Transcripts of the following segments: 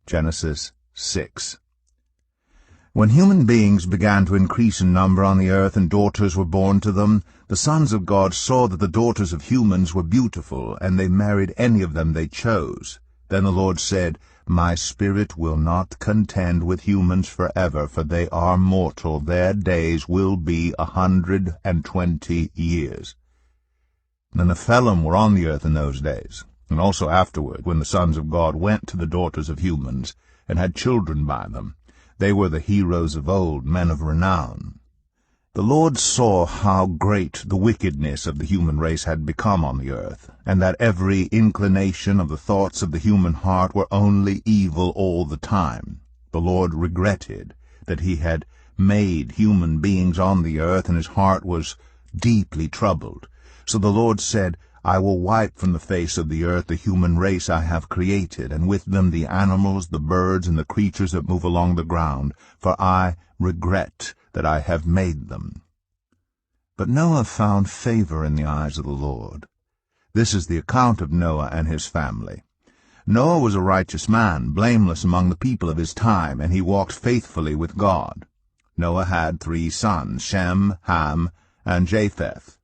Genesis 6. When human beings began to increase in number on the earth and daughters were born to them, the sons of God saw that the daughters of humans were beautiful, and they married any of them they chose. Then the Lord said, My spirit will not contend with humans forever, for they are mortal. Their days will be 120 years. The Nephilim were on the earth in those days, and also afterward, when the sons of God went to the daughters of humans, and had children by them. They were the heroes of old, men of renown. The Lord saw how great the wickedness of the human race had become on the earth, and that every inclination of the thoughts of the human heart were only evil all the time. The Lord regretted that he had made human beings on the earth, and his heart was deeply troubled. So the Lord said, I will wipe from the face of the earth the human race I have created, and with them the animals, the birds, and the creatures that move along the ground, for I regret that I have made them. But Noah found favor in the eyes of the Lord. This is the account of Noah and his family. Noah was a righteous man, blameless among the people of his time, and he walked faithfully with God. Noah had 3 sons, Shem, Ham, and Japheth.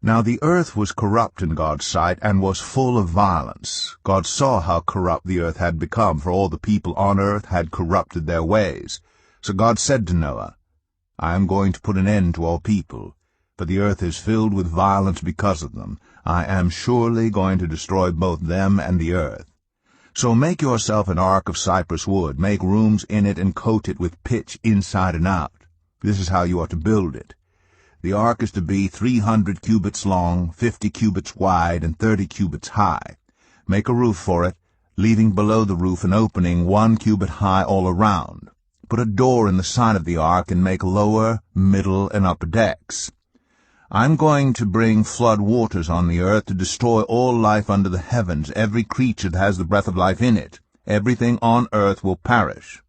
Now the earth was corrupt in God's sight, and was full of violence. God saw how corrupt the earth had become, for all the people on earth had corrupted their ways. So God said to Noah, I am going to put an end to all people, for the earth is filled with violence because of them. I am surely going to destroy both them and the earth. So make yourself an ark of cypress wood, make rooms in it, and coat it with pitch inside and out. This is how you are to build it. The ark is to be 300 cubits long, 50 cubits wide, and 30 cubits high. Make a roof for it, leaving below the roof an opening 1 cubit high all around. Put a door in the side of the ark, and make lower, middle, and upper decks. I'm going to bring flood waters on the earth to destroy all life under the heavens, every creature that has the breath of life in it. Everything on earth will perish.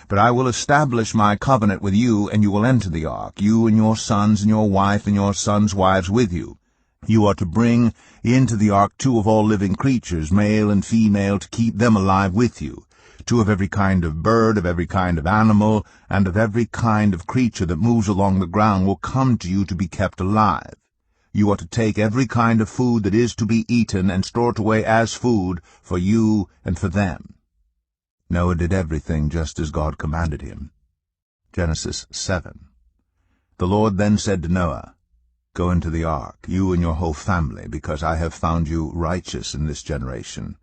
But I will establish my covenant with you, and you will enter the ark, you and your sons and your wife and your sons' wives with you. You are to bring into the ark 2 of all living creatures, male and female, to keep them alive with you. 2 of every kind of bird, of every kind of animal, and of every kind of creature that moves along the ground will come to you to be kept alive. You are to take every kind of food that is to be eaten and store it away as food for you and for them. Noah did everything just as God commanded him. Genesis 7. The Lord then said to Noah, Go into the ark, you and your whole family, because I have found you righteous in this generation.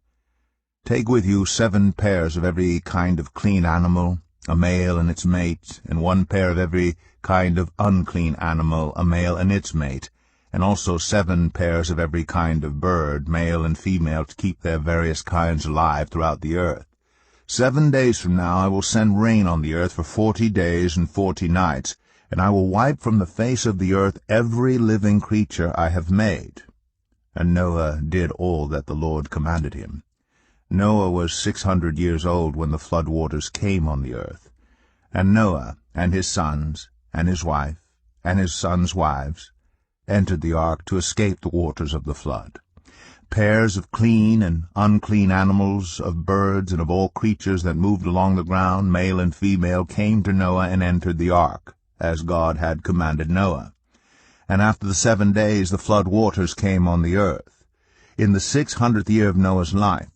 Take with you 7 pairs of every kind of clean animal, a male and its mate, and 1 pair of every kind of unclean animal, a male and its mate, and also 7 pairs of every kind of bird, male and female, to keep their various kinds alive throughout the earth. 7 days from now I will send rain on the earth for 40 days and 40 nights, and I will wipe from the face of the earth every living creature I have made. And Noah did all that the Lord commanded him. Noah was 600 years old when the flood waters came on the earth. And Noah and his sons and his wife and his sons' wives entered the ark to escape the waters of the flood. Pairs of clean and unclean animals, of birds, and of all creatures that moved along the ground, male and female, came to Noah and entered the ark, as God had commanded Noah. And after the 7 days the flood waters came on the earth. In the 600th year of Noah's life,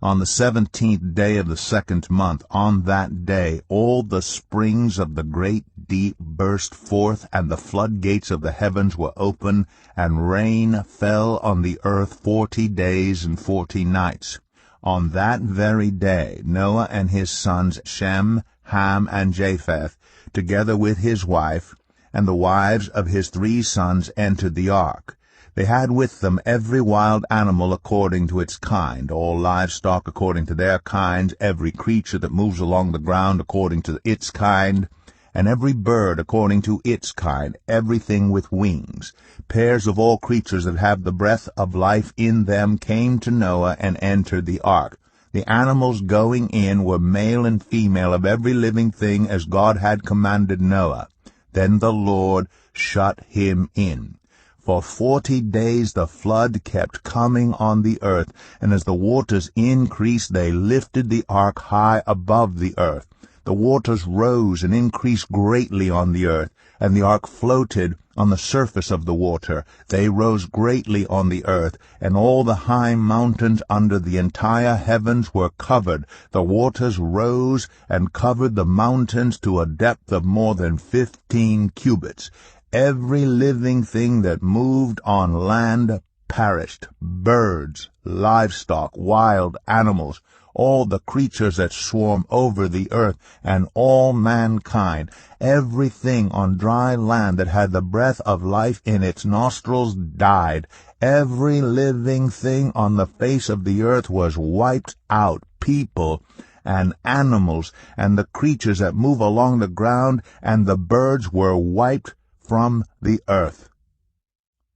on the 17th day of the 2nd month, on that day all the springs of the great deep burst forth, and the floodgates of the heavens were open, and rain fell on the earth 40 days and 40 nights. On that very day Noah and his sons Shem, Ham, and Japheth, together with his wife, and the wives of his 3 sons, entered the ark. They had with them every wild animal according to its kind, all livestock according to their kinds, every creature that moves along the ground according to its kind, and every bird according to its kind, everything with wings. Pairs of all creatures that have the breath of life in them came to Noah and entered the ark. The animals going in were male and female of every living thing as God had commanded Noah. Then the Lord shut him in. For 40 days the flood kept coming on the earth, and as the waters increased, they lifted the ark high above the earth. The waters rose and increased greatly on the earth, and the ark floated on the surface of the water. They rose greatly on the earth, and all the high mountains under the entire heavens were covered. The waters rose and covered the mountains to a depth of more than 15 cubits. Every living thing that moved on land perished, birds, livestock, wild animals, all the creatures that swarm over the earth, and all mankind. Everything on dry land that had the breath of life in its nostrils died. Every living thing on the face of the earth was wiped out, people and animals, and the creatures that move along the ground, and the birds were wiped from the earth.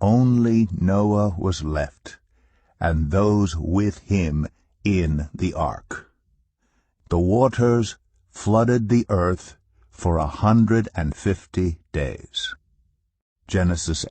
Only Noah was left, and those with him in the ark. The waters flooded the earth for 150 days. Genesis